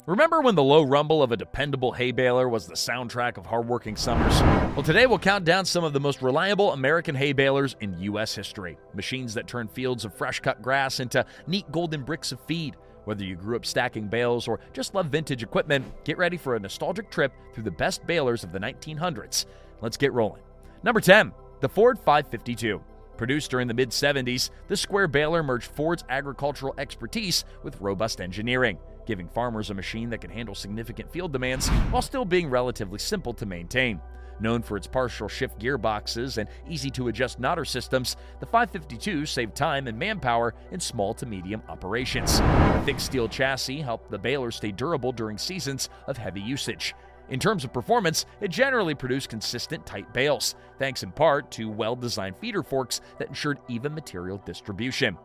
Remember when the low rumble of a dependable hay baler was the soundtrack of hardworking summers? Well, today we'll count down some of the most reliable American hay balers in U.S. history. Machines that turn fields of fresh-cut grass into neat golden bricks of feed. Whether you grew up stacking bales or just love vintage equipment, get ready for a nostalgic trip through the best balers of the 1900s. Let's get rolling. Number 10, the Ford 552. Produced during the mid-70s, this square baler merged Ford's agricultural expertise with robust engineering, giving farmers a machine that can handle significant field demands while still being relatively simple to maintain. Known for its partial shift gearboxes and easy-to-adjust knotter systems, the 552 saved time and manpower in small to medium operations. The thick steel chassis helped the baler stay durable during seasons of heavy usage. In terms of performance, it generally produced consistent tight bales, thanks in part to well-designed feeder forks that ensured even material distribution.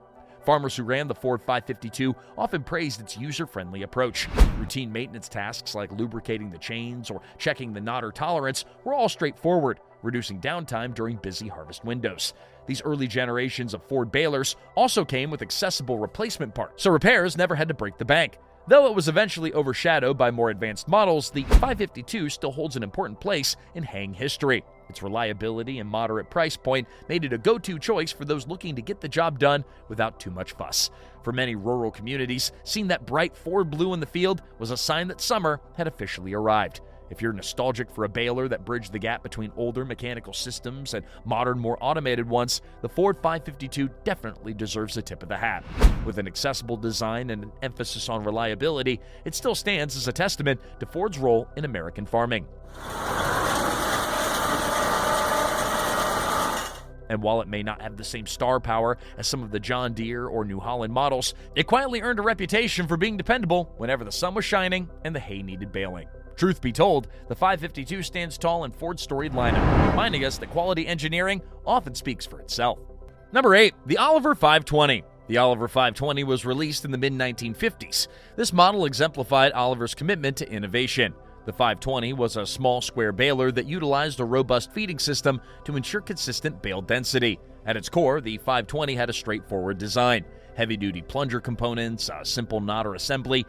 Farmers who ran the Ford 552 often praised its user-friendly approach. Routine maintenance tasks like lubricating the chains or checking the knotter tolerance were all straightforward, reducing downtime during busy harvest windows. These early generations of Ford balers also came with accessible replacement parts, so repairs never had to break the bank. Though it was eventually overshadowed by more advanced models, the 552 still holds an important place in haying history. Its reliability and moderate price point made it a go-to choice for those looking to get the job done without too much fuss. For many rural communities, seeing that bright Ford blue in the field was a sign that summer had officially arrived. If you're nostalgic for a baler that bridged the gap between older mechanical systems and modern, more automated ones, the Ford 552 definitely deserves a tip of the hat. With an accessible design and an emphasis on reliability, it still stands as a testament to Ford's role in American farming. And while it may not have the same star power as some of the John Deere or New Holland models, it quietly earned a reputation for being dependable whenever the sun was shining and the hay needed baling. Truth be told, the 552 stands tall in Ford's storied lineup, reminding us that quality engineering often speaks for itself. Number 8, the Oliver 520. The Oliver 520 was released in the mid-1950s. This model exemplified Oliver's commitment to innovation. The 520 was a small square baler that utilized a robust feeding system to ensure consistent bale density. At its core, the 520 had a straightforward design, heavy-duty plunger components, a simple knotter assembly,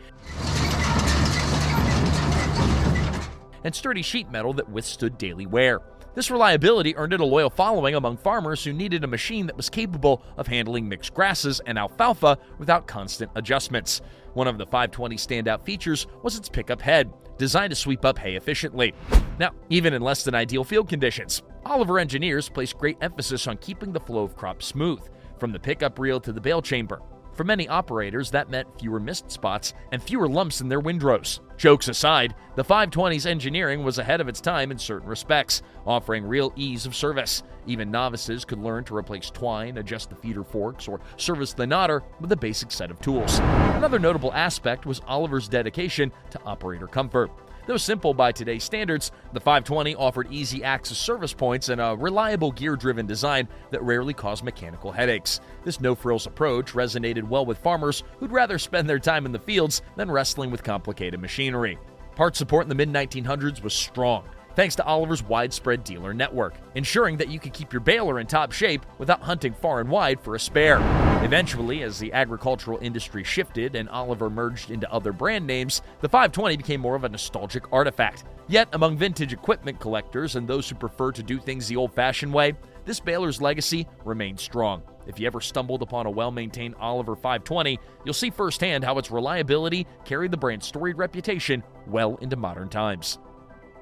and sturdy sheet metal that withstood daily wear. This reliability earned it a loyal following among farmers who needed a machine that was capable of handling mixed grasses and alfalfa without constant adjustments. One of the 520's standout features was its pickup head, designed to sweep up hay efficiently. Now, even in less than ideal field conditions, Oliver engineers placed great emphasis on keeping the flow of crops smooth, from the pickup reel to the bale chamber. For many operators, that meant fewer missed spots and fewer lumps in their windrows. Jokes aside, the 520's engineering was ahead of its time in certain respects, offering real ease of service. Even novices could learn to replace twine, adjust the feeder forks, or service the knotter with a basic set of tools. Another notable aspect was Oliver's dedication to operator comfort. Though simple by today's standards, the 520 offered easy access service points and a reliable gear-driven design that rarely caused mechanical headaches. This no-frills approach resonated well with farmers who'd rather spend their time in the fields than wrestling with complicated machinery. Part support in the mid-1900s was strong, thanks to Oliver's widespread dealer network, ensuring that you could keep your baler in top shape without hunting far and wide for a spare. Eventually, as the agricultural industry shifted and Oliver merged into other brand names, the 520 became more of a nostalgic artifact. Yet, among vintage equipment collectors and those who prefer to do things the old-fashioned way, this baler's legacy remains strong. If you ever stumbled upon a well-maintained Oliver 520, you'll see firsthand how its reliability carried the brand's storied reputation well into modern times.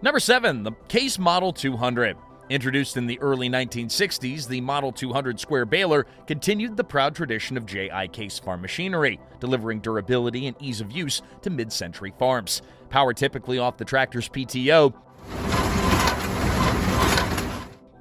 Number 7, the Case Model 200. Introduced in the early 1960s, the Model 200 square baler continued the proud tradition of J.I. Case farm machinery, delivering durability and ease of use to mid-century farms. Powered typically off the tractor's PTO,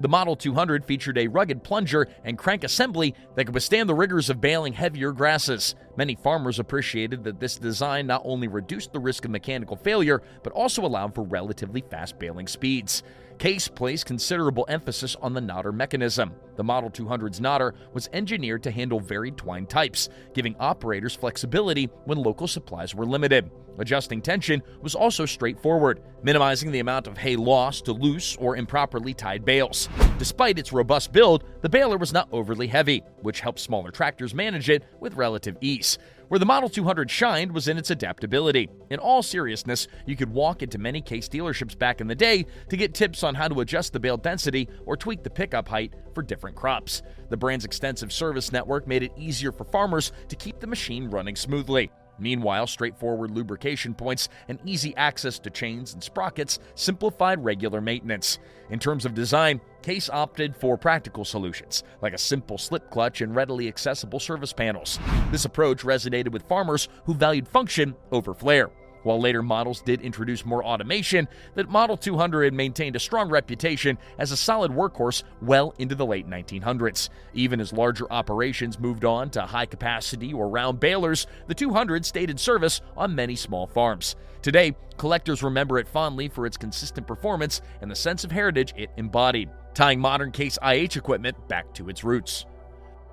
the Model 200 featured a rugged plunger and crank assembly that could withstand the rigors of baling heavier grasses. Many farmers appreciated that this design not only reduced the risk of mechanical failure, but also allowed for relatively fast baling speeds. Case placed considerable emphasis on the knotter mechanism. The Model 200's knotter was engineered to handle varied twine types, giving operators flexibility when local supplies were limited. Adjusting tension was also straightforward, minimizing the amount of hay lost to loose or improperly tied bales. Despite its robust build, The baler was not overly heavy, which helped smaller tractors manage it with relative ease. Where the Model 200 shined was in its adaptability. In all seriousness, you could walk into many Case dealerships back in the day to get tips on how to adjust the bale density or tweak the pickup height for different crops. The brand's extensive service network made it easier for farmers to keep the machine running smoothly. Meanwhile, straightforward lubrication points and easy access to chains and sprockets simplified regular maintenance. In terms of design, Case opted for practical solutions, like a simple slip clutch and readily accessible service panels. This approach resonated with farmers who valued function over flair. While later models did introduce more automation, the Model 200 maintained a strong reputation as a solid workhorse well into the late 1900s. Even as larger operations moved on to high-capacity or round balers, the 200 stayed in service on many small farms. Today, collectors remember it fondly for its consistent performance and the sense of heritage it embodied, tying modern Case IH equipment back to its roots.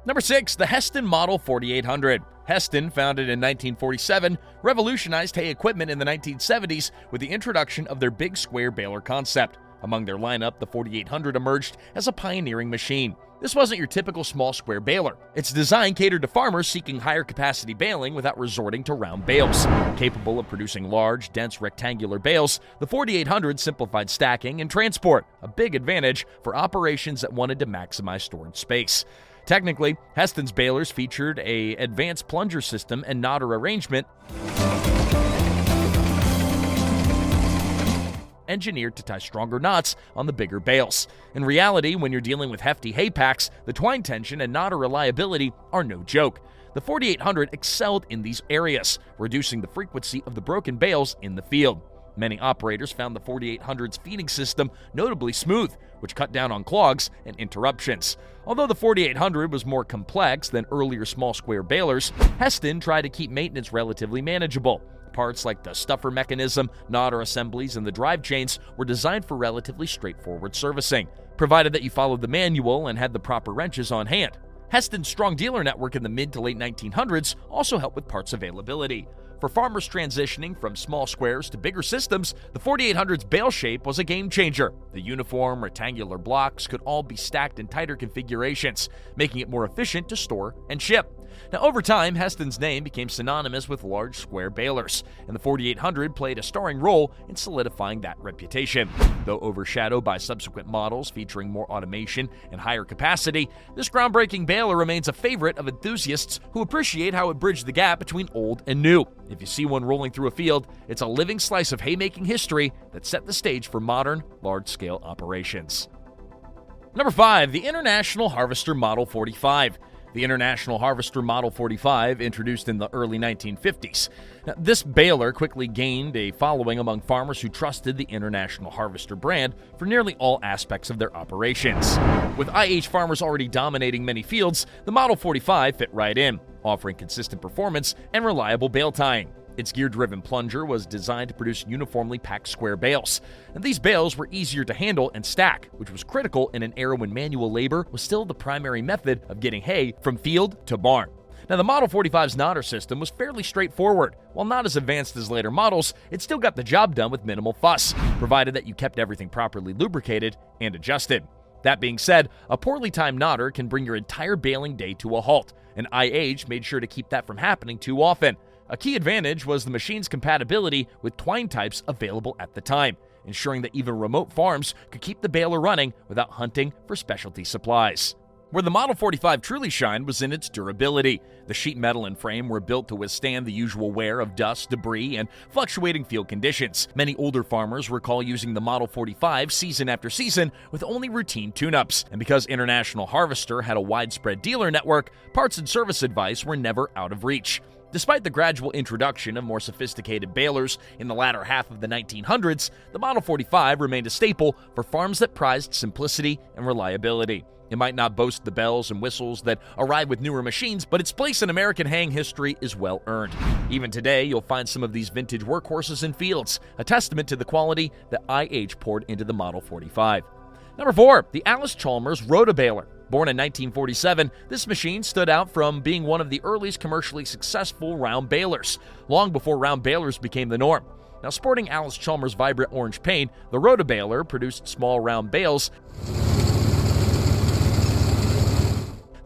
Number 6, the Heston Model 4800. Heston, founded in 1947, revolutionized hay equipment in the 1970s with the introduction of their big square baler concept. Among their lineup, the 4800 emerged as a pioneering machine. This wasn't your typical small square baler. Its design catered to farmers seeking higher capacity baling without resorting to round bales. Capable of producing large, dense rectangular bales, the 4800 simplified stacking and transport, a big advantage for operations that wanted to maximize storage space. Technically, Heston's balers featured an advanced plunger system and knotter arrangement engineered to tie stronger knots on the bigger bales. In reality, when you're dealing with hefty hay packs, the twine tension and knotter reliability are no joke. The 4800 excelled in these areas, reducing the frequency of the broken bales in the field. Many operators found the 4800's feeding system notably smooth, which cut down on clogs and interruptions. Although the 4800 was more complex than earlier small square balers, Heston tried to keep maintenance relatively manageable. Parts like the stuffer mechanism, knotter assemblies, and the drive chains were designed for relatively straightforward servicing, provided that you followed the manual and had the proper wrenches on hand. Heston's strong dealer network in the mid to late 1900s also helped with parts availability. For farmers transitioning from small squares to bigger systems, the 4800's bale shape was a game changer. The uniform, rectangular blocks could all be stacked in tighter configurations, making it more efficient to store and ship. Now, over time, Heston's name became synonymous with large square balers, and the 4800 played a starring role in solidifying that reputation. Though overshadowed by subsequent models featuring more automation and higher capacity, this groundbreaking baler remains a favorite of enthusiasts who appreciate how it bridged the gap between old and new. If you see one rolling through a field, it's a living slice of haymaking history that set the stage for modern, large-scale operations. Number 5, the International Harvester Model 45. The International Harvester Model 45, introduced in the early 1950s. Now, this baler quickly gained a following among farmers who trusted the International Harvester brand for nearly all aspects of their operations. With IH farmers already dominating many fields, the Model 45 fit right in, offering consistent performance and reliable bale tying. Its gear-driven plunger was designed to produce uniformly packed square bales, and these bales were easier to handle and stack, which was critical in an era when manual labor was still the primary method of getting hay from field to barn. Now, the Model 45's knotter system was fairly straightforward. While not as advanced as later models, it still got the job done with minimal fuss, provided that you kept everything properly lubricated and adjusted. That being said, a poorly timed knotter can bring your entire baling day to a halt, and IH made sure to keep that from happening too often. A key advantage was the machine's compatibility with twine types available at the time, ensuring that even remote farms could keep the baler running without hunting for specialty supplies. Where the Model 45 truly shined was in its durability. The sheet metal and frame were built to withstand the usual wear of dust, debris, and fluctuating field conditions. Many older farmers recall using the Model 45 season after season with only routine tune-ups. And because International Harvester had a widespread dealer network, parts and service advice were never out of reach. Despite the gradual introduction of more sophisticated balers in the latter half of the 1900s, the Model 45 remained a staple for farms that prized simplicity and reliability. It might not boast the bells and whistles that arrive with newer machines, but its place in American haying history is well earned. Even today, you'll find some of these vintage workhorses in fields, a testament to the quality that IH poured into the Model 45. Number 4, the Allis-Chalmers Rotabaler. Born in 1947, this machine stood out from being one of the earliest commercially successful round balers, long before round balers became the norm. Now, sporting Allis-Chalmers' vibrant orange paint, the Rotabaler produced small round bales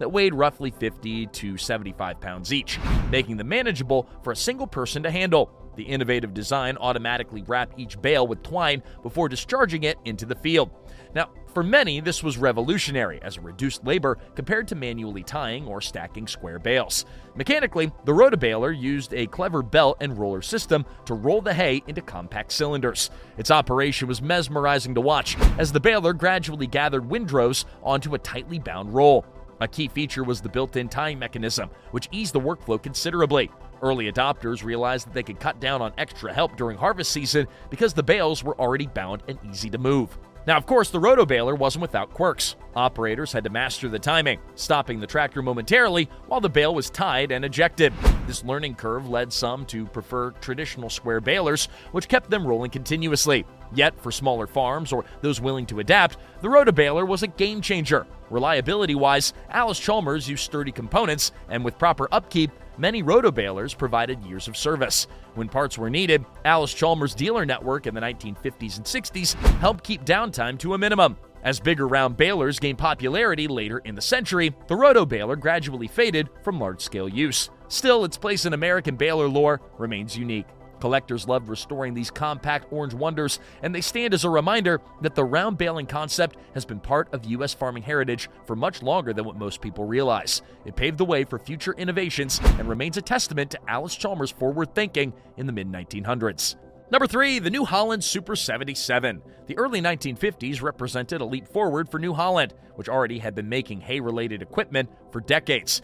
that weighed roughly 50 to 75 pounds each, making them manageable for a single person to handle. The innovative design automatically wrapped each bale with twine before discharging it into the field. Now, for many, this was revolutionary as it reduced labor compared to manually tying or stacking square bales. Mechanically, the rotobaler used a clever belt and roller system to roll the hay into compact cylinders. Its operation was mesmerizing to watch as the baler gradually gathered windrows onto a tightly bound roll. A key feature was the built-in tying mechanism, which eased the workflow considerably. Early adopters realized that they could cut down on extra help during harvest season because the bales were already bound and easy to move. Now, of course, the rotobaler wasn't without quirks. Operators had to master the timing, stopping the tractor momentarily while the bale was tied and ejected. This learning curve led some to prefer traditional square balers, which kept them rolling continuously. Yet, for smaller farms or those willing to adapt, the rotobaler was a game changer. Reliability-wise, Allis-Chalmers used sturdy components, and with proper upkeep, many rotobalers provided years of service. When parts were needed, Allis-Chalmers' dealer network in the 1950s and 60s helped keep downtime to a minimum. As bigger round balers gained popularity later in the century, the rotobaler gradually faded from large-scale use. Still, its place in American baler lore remains unique. Collectors love restoring these compact orange wonders, and they stand as a reminder that the round baling concept has been part of U.S. farming heritage for much longer than what most people realize. It paved the way for future innovations and remains a testament to Allis-Chalmers' forward thinking in the mid-1900s. Number 3, the New Holland Super 77. The early 1950s represented a leap forward for New Holland, which already had been making hay-related equipment for decades.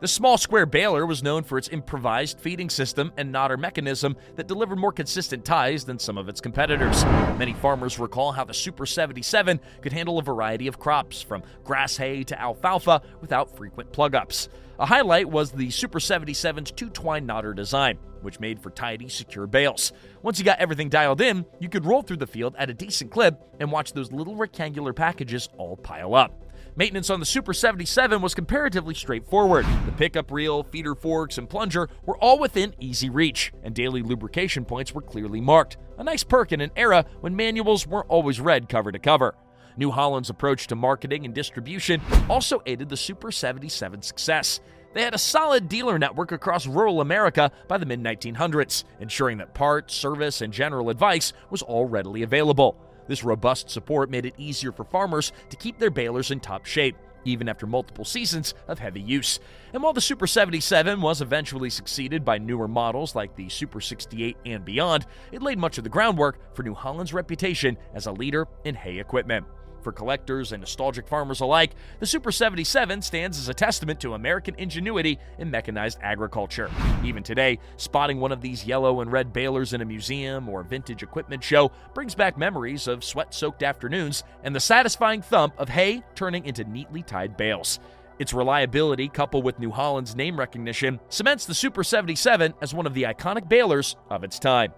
The small square baler was known for its improvised feeding system and knotter mechanism that delivered more consistent ties than some of its competitors. Many farmers recall how the Super 77 could handle a variety of crops, from grass hay to alfalfa, without frequent plug-ups. A highlight was the Super 77's two-twine knotter design, which made for tidy, secure bales. Once you got everything dialed in, you could roll through the field at a decent clip and watch those little rectangular packages all pile up. Maintenance on the Super 77 was comparatively straightforward. The pickup reel, feeder forks, and plunger were all within easy reach, and daily lubrication points were clearly marked. A nice perk in an era when manuals weren't always read cover to cover. New Holland's approach to marketing and distribution also aided the Super 77's success. They had a solid dealer network across rural America by the mid-1900s, ensuring that parts, service, and general advice was all readily available. This robust support made it easier for farmers to keep their balers in top shape, even after multiple seasons of heavy use. And while the Super 77 was eventually succeeded by newer models like the Super 68 and beyond, it laid much of the groundwork for New Holland's reputation as a leader in hay equipment. For collectors and nostalgic farmers alike, the Super 77 stands as a testament to American ingenuity in mechanized agriculture. Even today, spotting one of these yellow and red balers in a museum or vintage equipment show brings back memories of sweat-soaked afternoons and the satisfying thump of hay turning into neatly tied bales. Its reliability, coupled with New Holland's name recognition, cements the Super 77 as one of the iconic balers of its time.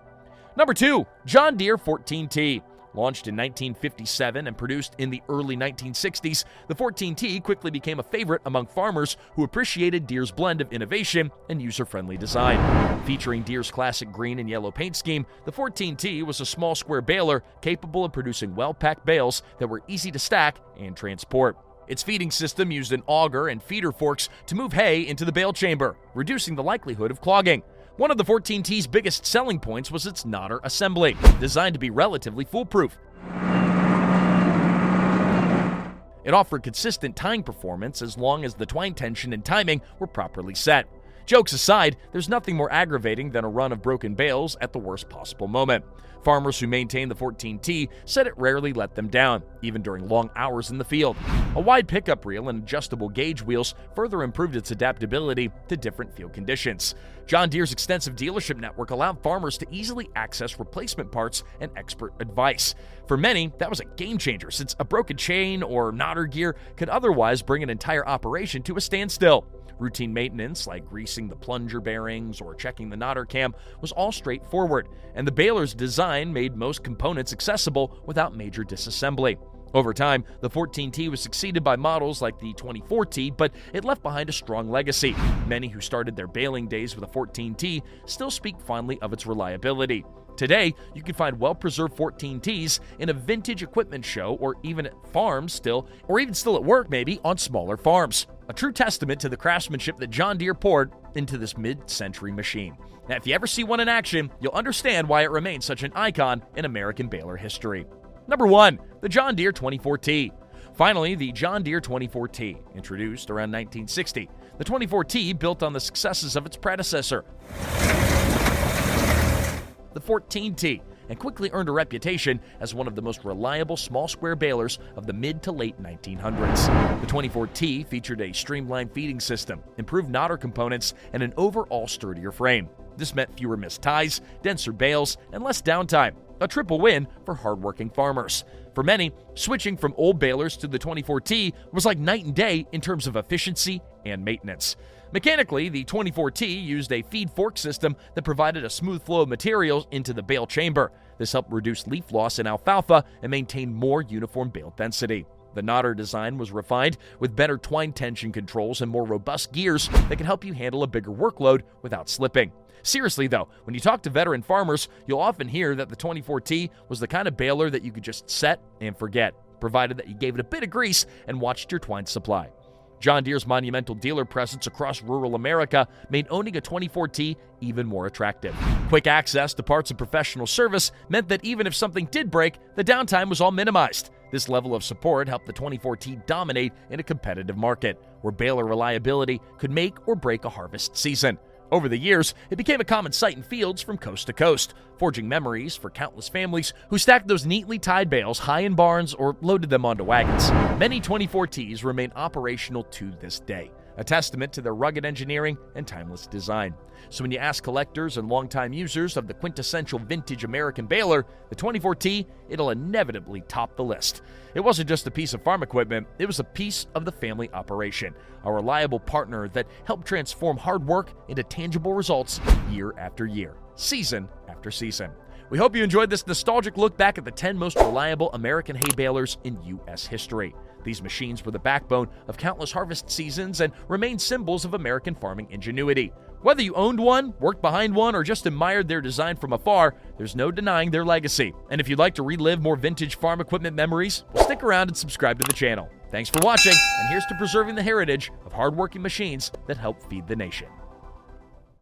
Number 2, John Deere 14T. Launched in 1957 and produced in the early 1960s, the 14T quickly became a favorite among farmers who appreciated Deere's blend of innovation and user-friendly design. Featuring Deere's classic green and yellow paint scheme, the 14T was a small square baler capable of producing well-packed bales that were easy to stack and transport. Its feeding system used an auger and feeder forks to move hay into the bale chamber, reducing the likelihood of clogging. One of the 14T's biggest selling points was its knotter assembly, designed to be relatively foolproof. It offered consistent tying performance as long as the twine tension and timing were properly set. Jokes aside, there's nothing more aggravating than a run of broken bales at the worst possible moment. Farmers who maintained the 14T said it rarely let them down, even during long hours in the field. A wide pickup reel and adjustable gauge wheels further improved its adaptability to different field conditions. John Deere's extensive dealership network allowed farmers to easily access replacement parts and expert advice. For many, that was a game changer, since a broken chain or knotter gear could otherwise bring an entire operation to a standstill. Routine maintenance, like greasing the plunger bearings or checking the knotter cam, was all straightforward, and the baler's design made most components accessible without major disassembly. Over time, the 14T was succeeded by models like the 24T, but it left behind a strong legacy. Many who started their baling days with a 14T still speak fondly of its reliability. Today, you can find well-preserved 14Ts in a vintage equipment show or even at farms still at work maybe, on smaller farms. A true testament to the craftsmanship that John Deere poured into this mid-century machine. Now, if you ever see one in action, you'll understand why it remains such an icon in American baler history. Number 1. The John Deere 24T. Finally, the John Deere 24T, introduced around 1960. The 24T built on the successes of its predecessor, the 14T, and quickly earned a reputation as one of the most reliable small square balers of the mid to late 1900s. The 24T featured a streamlined feeding system, improved knotter components, and an overall sturdier frame. This meant fewer missed ties, denser bales, and less downtime. A triple win for hardworking farmers. For many, switching from old balers to the 24T was like night and day in terms of efficiency and maintenance. Mechanically, the 24T used a feed fork system that provided a smooth flow of materials into the bale chamber. This helped reduce leaf loss in alfalfa and maintain more uniform bale density. The knotter design was refined with better twine tension controls and more robust gears that can help you handle a bigger workload without slipping. Seriously though, when you talk to veteran farmers, you'll often hear that the 24T was the kind of baler that you could just set and forget, provided that you gave it a bit of grease and watched your twine supply. John Deere's monumental dealer presence across rural America made owning a 24T even more attractive. Quick access to parts and professional service meant that even if something did break, the downtime was all minimized. This level of support helped the 24T dominate in a competitive market, where baler reliability could make or break a harvest season. Over the years, it became a common sight in fields from coast to coast, forging memories for countless families who stacked those neatly tied bales high in barns or loaded them onto wagons. Many 24Ts remain operational to this day, a testament to their rugged engineering and timeless design. So when you ask collectors and longtime users of the quintessential vintage American baler, the 24T, it'll inevitably top the list. It wasn't just a piece of farm equipment, it was a piece of the family operation, a reliable partner that helped transform hard work into tangible results year after year, season after season. We hope you enjoyed this nostalgic look back at the 10 most reliable American hay balers in U.S. history. These machines were the backbone of countless harvest seasons and remain symbols of American farming ingenuity. Whether you owned one, worked behind one, or just admired their design from afar, there's no denying their legacy. And if you'd like to relive more vintage farm equipment memories, well, stick around and subscribe to the channel. Thanks for watching, and here's to preserving the heritage of hardworking machines that help feed the nation.